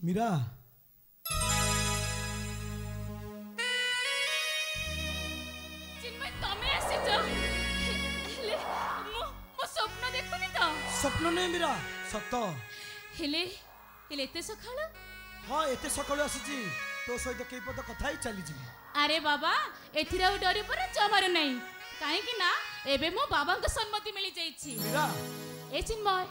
मीरा चिन्मय तमे आसीच हेले मो स्वप्न देखुनी तो स्वप्न नहीं मीरा सत हेले हेले एते सखाळ हाँ एते सकाळु आसीची तो सहित कई पद कथा ही चली जी अरे बाबा एथिरा डरी पर जमार नहीं काहे कि ना एबे मो बाबा को सम्मति मिली जाईची मीरा ए चिन्मय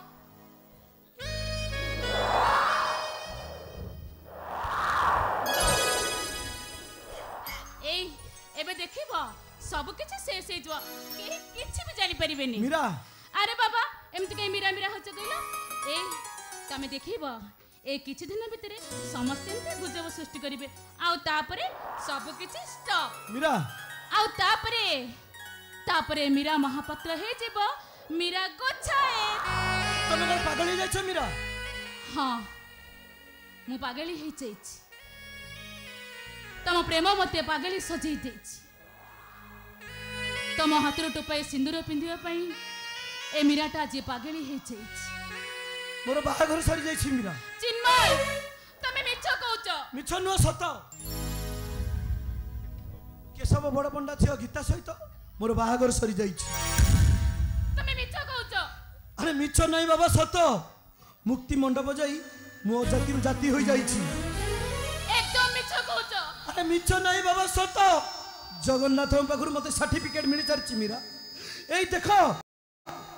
ए एबे देखिबो सब किछ शेष हे जो के किछ भी जानि परिबेनी मीरा अरे बाबा एमति के मीरा मीरा होच गइलो ए तमे देखिबो ए किछ दिन भितरे समस्त एमति गुजब सृष्टि करिवे आउ तापरे सब किछ स्टॉप मीरा आउ तापरे मीरा महापात्र हे जेबो मीरा गोछाए तमे कहीं पागल हो जाइछ मीरा हाँ मु पागली हे जाइछि तम प्रेम मते पागली सजई देछि तम हाथर टोपाई सिंदूर पिंधिया पई ए मीराटा जे पागली हे जाइछि मोर बाहाघर सरी जाइछ मीरा चिन्मय तमे मिछ कहउछ मिछ नुह सत केशव बड़ पंडा थियो गीता सहित मोर बाहाघर सरी जाइछ तमे मिछ कहउछ अरे मिछ नहीं बाबा सत मुक्ति मंडप जाई मो जाति जाति हो जाइछ एकदम मिछ कहउछ अरे मिछ नहीं बाबा सत जगन्नाथ पाखर मते सर्टिफिकेट मिली सारी मीरा एई देख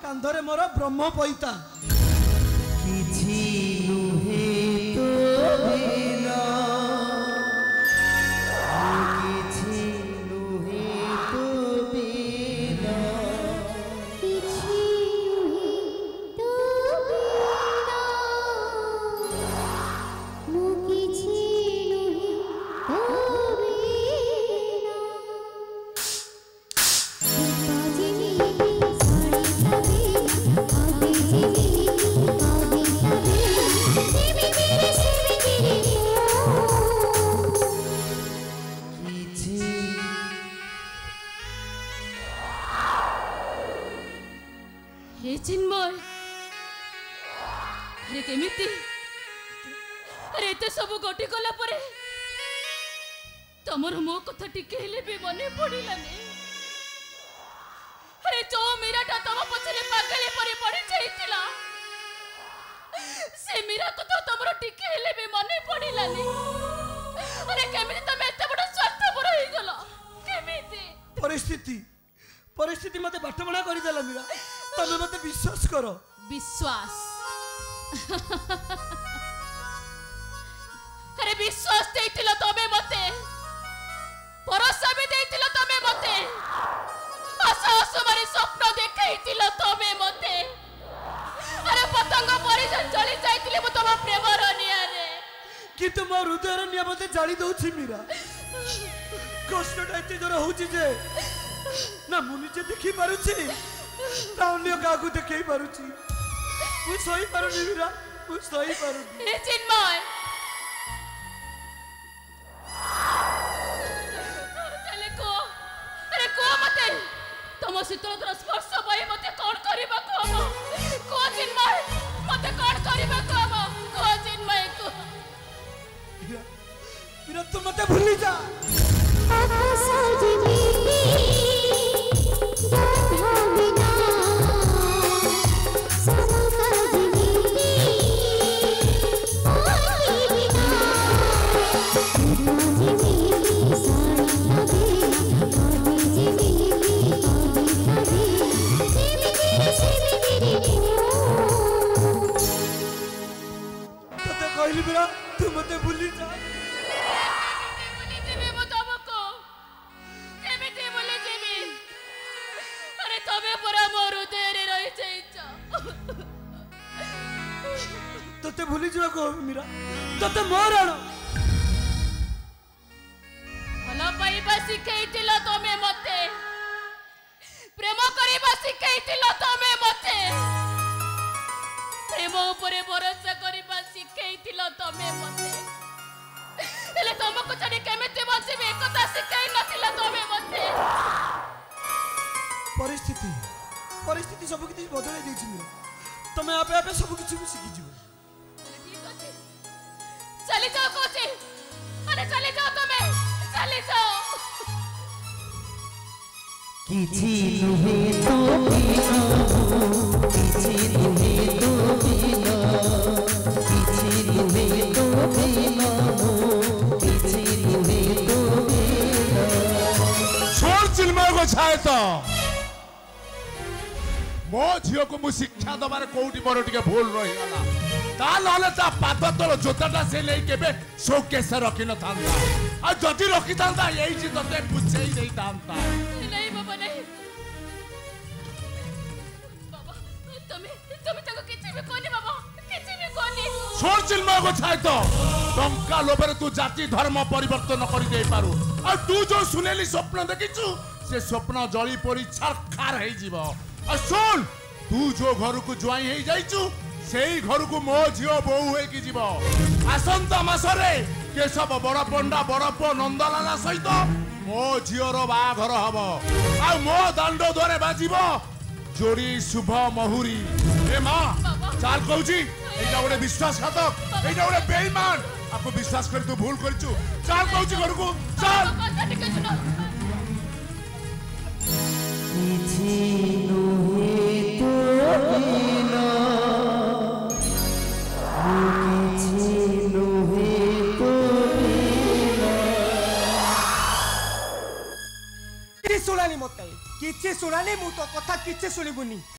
कांधरे मोर ब्रह्म पैता किछि नुहे तो बिना किछि नुहे तो बिना किछि नुहे तो बिना मो किछि नुहे तो बिना बाजे मेरी साड़ी तबे आगे जी हे चिन्मय अरे केमिति अरे एते सब गोटी गला परे तमर मो कथा टिके हेले भी मने पड़िलानी अरे जो मीराटा तम पछरे पागले परे पड़ी जाइतिला से मीरा को तो तमरो टिके हेले भी मने पड़िलानी अरे केमिति तमे एते बड़ स्वार्थपर होई गलो केमिति परिस्थिति मते बाटबणा करि देला मीरा तमे मते विश्वास करो विश्वास अरे विश्वास देइतिलो तमे मते भरोसा भी देइतिलो तमे मते आशा आसमारी स्वप्न देखाइतिलो तमे मते अरे पतंग परि जली जाइतिले मो तम प्रेमर नियारे किंतु मो हृदयर निया मते जाली दउछि मीरा कष्टटा एते जोर होउछि जे ना मु निजे देखि पारुछि ना अन्य काकू देखि पारुछि मु सही पारुनि मीरा मु सही पारुनि ए चिन्मय चले को अरे को मते तम शीतलतर स्पर्श पाई मते कोन करबा को चिन्मय मते कोन करबा को चिन्मय को मीरा तू मते भूली जा सजनी बिना सब सजनी आई बिना सजनी साड़ी तबे आगे जी मेरी आगे तबे तते कहली मीरा तू मते भूली जा तते भूली जा को मीरा तते मोराण भलो पाइबा शिखैतिलो तमे मते प्रेम करिबा शिखैतिलो तमे मते प्रेम ऊपर भरोसा करिबा शिखैतिलो तमे मते हेले तमको छाडी केमिति बचिबे एकता शिखाई नथिला तमे मते परिस्थिति सब किछि बदलै दैछि मीरा तमे आपे आपे सब किछि शिखि जिवो ठीक अछि चली जाओ कोची। अरे चली जाओ तुम्हें, चली जाओ। किछि नुहे तो बिना किछि नुहे तो बिना किछि नुहे तो बिना किछि नुहे तो बिना छोड़ चिन्मय को छाए तो मो झियो को मु शिक्षा दबारे कोउटी मोर टिके भूल रही गला ता नले ता पाद तल जोताटा से ले केबे शोकेस रखि न थांता आ जति रखि थांता एई जी तते पुछेई देई थांता नहीं बाबा नहीं। बाबा तुम्हें तक किसी भी कोनी बाबा, किसी भी कोनी। छोड़ चिन्मय को छाए तो टंका लोभरे तू जाति धर्म परिवर्तन करि दे पारु आ तू जो सुनेली स्वप्न देखिछु से स्वप्न जळी परि छरखार हेई जीवो आ सुन तू जो घर को ज्वाई हेई जाइछु सेई घर को मो झियो बहु हे की जीवो आसंता मासरे केशव बड़ पंडा बड़ पो नंदलाला सहित मो झियोर बाघर हबो आ मो दांड द्वारे बाजिबो जोड़ी शुभ महुरी ए मां चाल कहूची एटा गोटे विश्वासघातक एटा गोटे बेईमान आपको विश्वास कर तू भूल करछु चाल कहूची घर को चाल बाबा ठीक है सुनो। किछि नुहे तो बिना किछि नुहे तो बिना କିଛି ଶୁଣାନି ମତେ, କିଛି ଶୁଣାନି। ମୁଁ ତ କଥା କିଛି ଶୁଣିବୁନି।